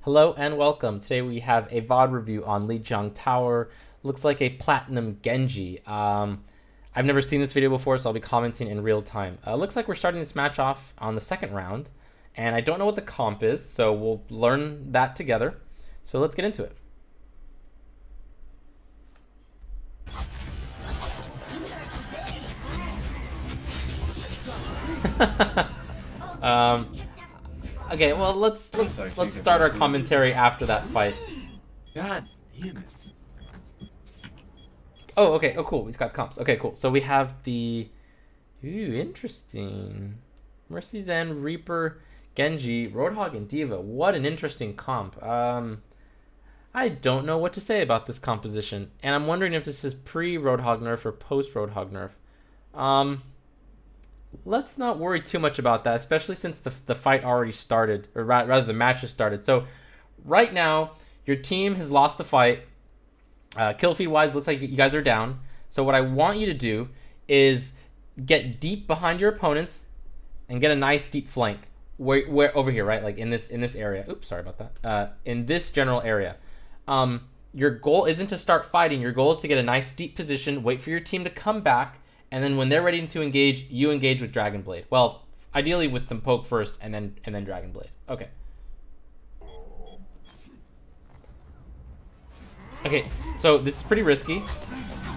Hello and welcome. Today we have a VOD review on Lijiang Tower. Looks like a platinum Genji. I've never seen this video before, so I'll be commenting in real time. Looks like we're starting this match off on the second round, and I don't know what the comp is, so we'll learn that together. So let's get into it. Okay, well let's start our commentary after that fight. God damn it. Oh, okay. Oh, cool. He's got comps. Okay, cool. So we have the... Ooh, interesting. Mercy Zen, Reaper, Genji, Roadhog, and D.Va. What an interesting comp. I don't know what to say about this composition. And I'm wondering if this is pre-Roadhog nerf or post-Roadhog nerf. Let's not worry too much about that, especially since the fight already started. Or rather, the match has started. So, right now, your team has lost the fight. Kill feed wise, looks like you guys are down. So what I want you to do is get deep behind your opponents and get a nice deep flank. Where over here, right? Like in this area. Oops, sorry about that. In this general area. Your goal isn't to start fighting. Your goal is to get a nice deep position, wait for your team to come back, and then when they're ready to engage, you engage with Dragon Blade. Well, ideally with some poke first and then Dragon Blade. Okay. Okay, so this is pretty risky.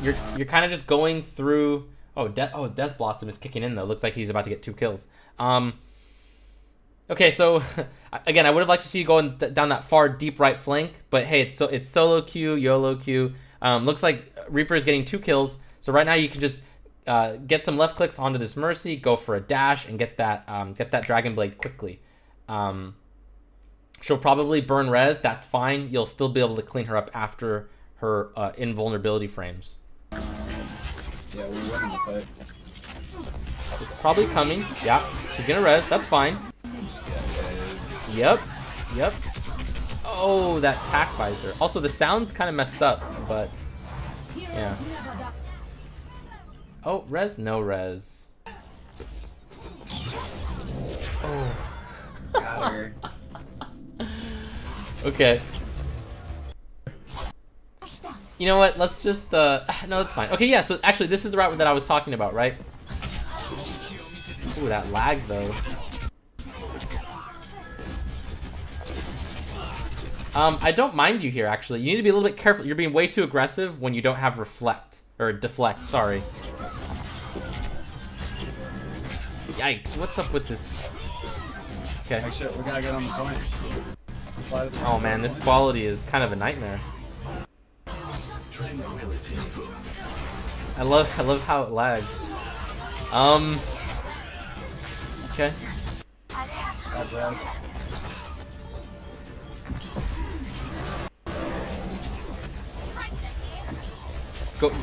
You're kind of just going through. Death Blossom is kicking in though. Looks like he's about to get 2 kills. Okay, so again, I would have liked to see you going down that far deep right flank, but hey, it's solo queue, YOLO queue. Looks like Reaper is getting 2 kills. So right now you can just get some left clicks onto this Mercy, go for a dash, and get that Dragon Blade quickly. She'll probably burn res. That's fine. You'll still be able to clean her up after her invulnerability frames. Yeah, we're winning the fight. It's probably coming. Yeah, she's gonna res. That's fine. Yep. Oh, that tack visor. Also, the sound's kind of messed up, but yeah. Oh, res? No res. Oh. Got her. Okay. You know what? Let's just no, that's fine. Okay, yeah, so actually this is the route that I was talking about, right? Ooh, that lag though. I don't mind you here actually. You need to be a little bit careful. You're being way too aggressive when you don't have reflect or deflect, sorry. Yikes, what's up with this? Okay. Oh shit, we gotta get on the point. Oh man, this quality is kind of a nightmare. I love how it lags. Okay.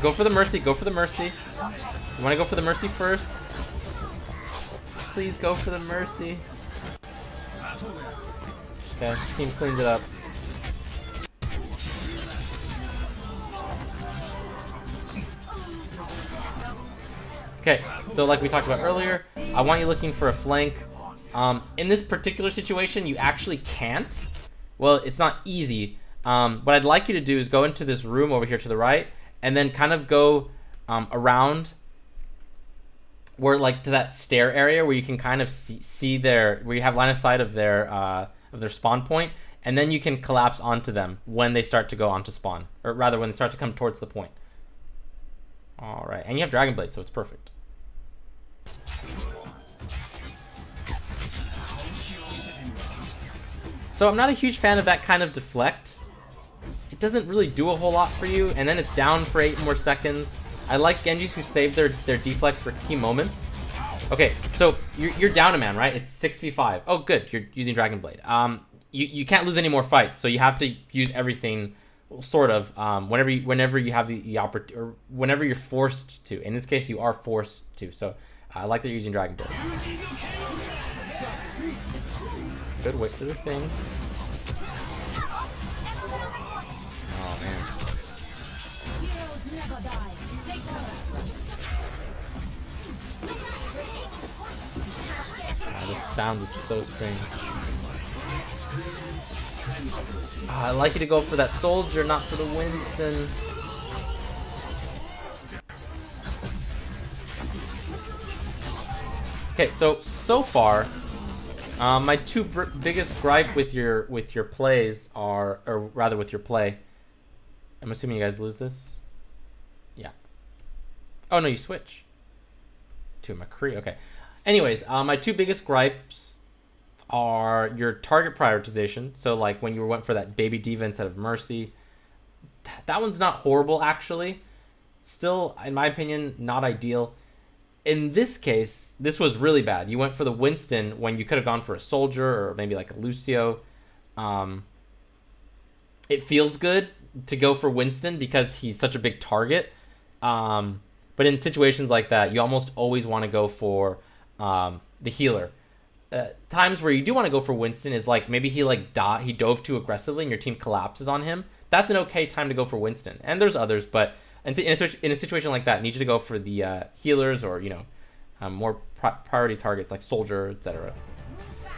Go for the Mercy, go for the Mercy. You wanna go for the Mercy first? Please go for the Mercy. Okay, team cleans it up. Okay, so like we talked about earlier, I want you looking for a flank. In this particular situation, you actually can't. Well, it's not easy. What I'd like you to do is go into this room over here to the right, and then kind of go around where, like, to that stair area where you can kind of see where you have line of sight of their spawn point, and then you can collapse onto them when they start to go onto spawn, or rather when they start to come towards the point. All right, and you have Dragon Blade, so it's perfect. So I'm not a huge fan of that kind of deflect. It doesn't really do a whole lot for you, and then it's down for 8 more seconds. I like Genjis who save their deflects for key moments. Okay, so you're down a man, right? It's 6v5. Oh, good. You're using Dragon Blade. You can't lose any more fights, so you have to use everything, sort of. Whenever you have the opportunity, or whenever you're forced to. In this case, you are forced to. So I like that you're using Dragon Blade. Good. Wait for the thing. Oh man. This sound is so strange. I'd like you to go for that soldier, not for the Winston. Okay, so far, my two biggest gripe with your plays are, or rather with your play. I'm assuming you guys lose this. Yeah. Oh no, you switch to McCree. Okay. Anyways, my two biggest gripes are your target prioritization. So like when you went for that baby diva instead of Mercy, that one's not horrible actually. Still, in my opinion, not ideal. In this case, this was really bad. You went for the Winston when you could have gone for a soldier or maybe like a Lucio. It feels good to go for Winston because he's such a big target. But in situations like that, you almost always want to go for the healer. Times where you do want to go for Winston is like maybe he dove too aggressively and your team collapses on him. That's an okay time to go for Winston. And there's others, but in a situation like that, I need you to go for the healers or more priority targets like soldier, etc.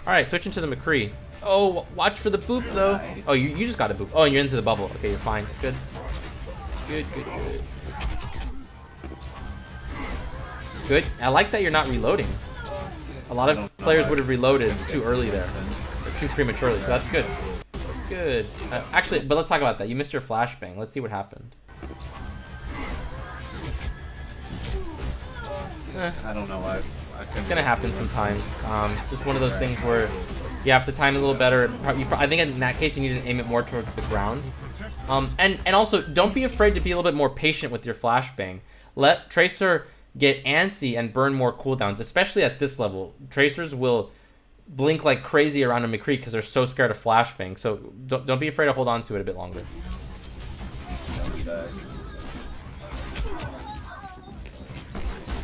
All right, switching to the McCree. Oh, watch for the boop though. Nice. Oh, you just got a boop. Oh, and you're into the bubble. Okay, you're fine. Good. Good. Good. I like that you're not reloading. A lot of players would have reloaded too early there, or too prematurely. So that's good. Good. Actually, but let's talk about that. You missed your flashbang. Let's see what happened. I don't know why. It's gonna happen sometimes. Just one of those things where you have to time it a little better. I think in that case you need to aim it more towards the ground. And also don't be afraid to be a little bit more patient with your flashbang. Let Tracer get antsy and burn more cooldowns, especially at this level. Tracers will blink like crazy around a McCree because they're so scared of flashbang. So don't be afraid to hold on to it a bit longer.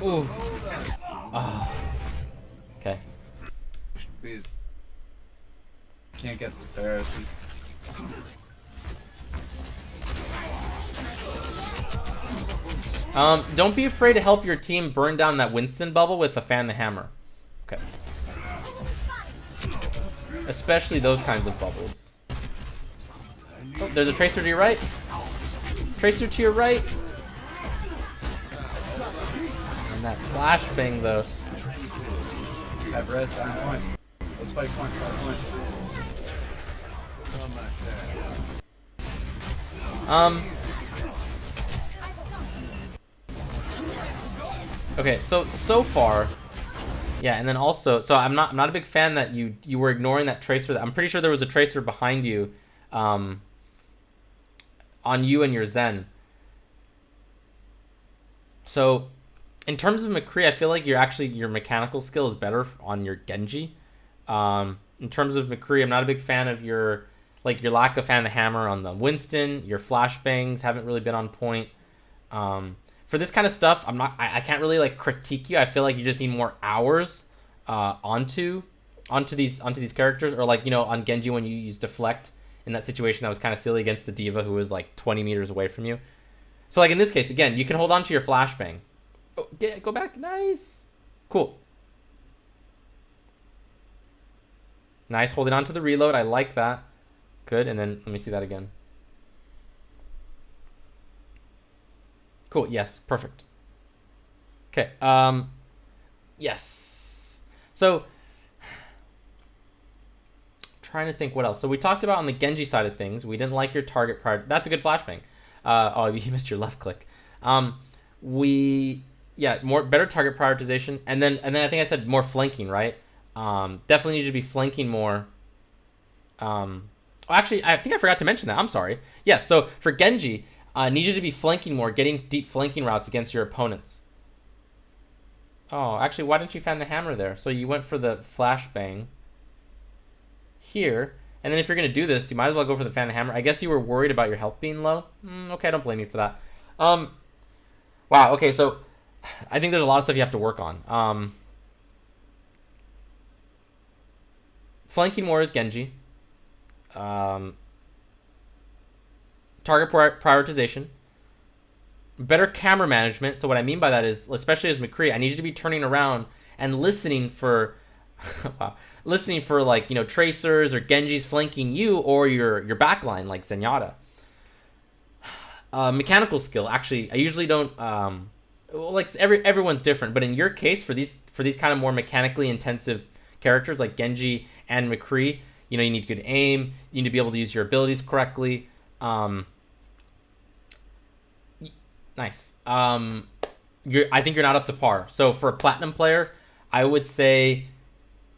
Ooh. Oh. Okay. Please. Can't get the Ferris. Don't be afraid to help your team burn down that Winston bubble with a fan the hammer. Okay. Especially those kinds of bubbles. Oh, there's a Tracer to your right. Tracer to your right. And that flashbang though. Have red down point. Let's fight point. Okay, so far, yeah, and then also, so I'm not a big fan that you were ignoring that Tracer. I'm pretty sure there was a Tracer behind you, on you and your Zen. So, in terms of McCree, I feel like your mechanical skill is better on your Genji. In terms of McCree, I'm not a big fan of your lack of fan of the hammer on the Winston. Your flashbangs haven't really been on point. For this kind of stuff, I can't really critique you. I feel like you just need more hours onto these characters, or on Genji when you use deflect in that situation that was kind of silly against the diva who was 20 meters away from you. So in this case, again, you can hold on to your flashbang. Oh, go back, nice, cool, nice, holding on to the reload. I like that. Good, and then let me see that again. Cool, yes, perfect. Okay, yes. So, trying to think what else. So we talked about on the Genji side of things, we didn't like your target prior. That's a good flashbang. Oh, you missed your left click. Better target prioritization, and then I think I said more flanking, right? Definitely need you to be flanking more. Actually, I think I forgot to mention that. I'm sorry. Yes, so for Genji, need you to be flanking more, getting deep flanking routes against your opponents. Oh, actually, why didn't you fan the hammer there? So you went for the flashbang here, and then if you're going to do this, you might as well go for the fan the hammer. I guess you were worried about your health being low. Okay, I don't blame you for that. Wow, okay, so I think there's a lot of stuff you have to work on. Flanking more is Genji. Target prioritization, better camera management. So what I mean by that is, especially as McCree, I need you to be turning around and listening for Wow. Listening for like, you know, tracers or Genjis flanking you or your backline like Zenyatta. Mechanical skill. Actually, I usually don't. Well, like everyone's different, but in your case, for these kind of more mechanically intensive characters like Genji and McCree, you know, you need good aim. You need to be able to use your abilities correctly. Nice. I think you're not up to par. So for a platinum player, I would say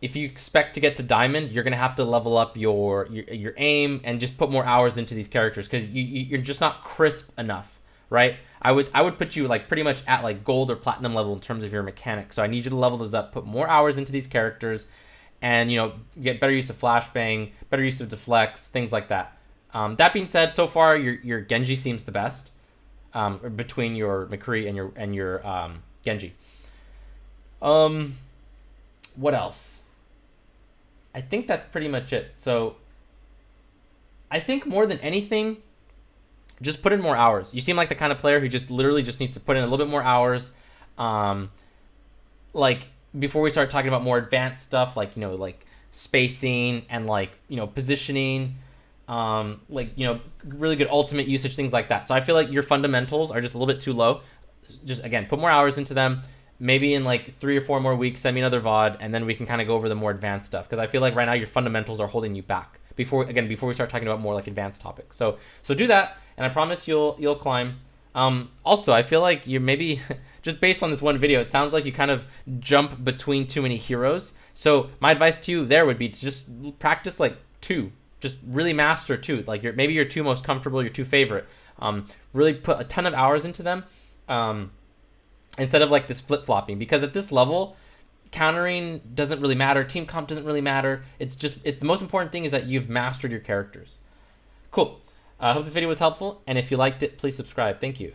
if you expect to get to diamond, you're gonna have to level up your aim and just put more hours into these characters because you're just not crisp enough, right? I would put you like pretty much at like gold or platinum level in terms of your mechanics. So I need you to level those up, put more hours into these characters, and you know, get better use of flashbang, better use of deflects, things like that. That being said, so far your Genji seems the best between your McCree and your Genji. What else? I think that's pretty much it. So I think more than anything, just put in more hours. You seem like the kind of player who just literally just needs to put in a little bit more hours. Like before we start talking about more advanced stuff, like, you know, like spacing and like, you know, positioning, like, you know, really good ultimate usage, things like that. So I feel like your fundamentals are just a little bit too low. Just again, put more hours into them. Maybe in like 3 or 4 more weeks, send me another VOD, and then we can kind of go over the more advanced stuff. Because I feel like right now your fundamentals are holding you back before we start talking about more like advanced topics. So do that, and I promise you'll climb. Also, I feel like you maybe just based on this one video, it sounds like you kind of jump between too many heroes. So my advice to you there would be to just practice like 2. Just really master 2. Like maybe your 2 most comfortable, your 2 favorite. Really put a ton of hours into them. Instead of like this flip-flopping, because at this level countering doesn't really matter, team comp doesn't really matter. It's the most important thing is that you've mastered your characters. Cool. I hope this video was helpful, and if you liked it, please subscribe. Thank you.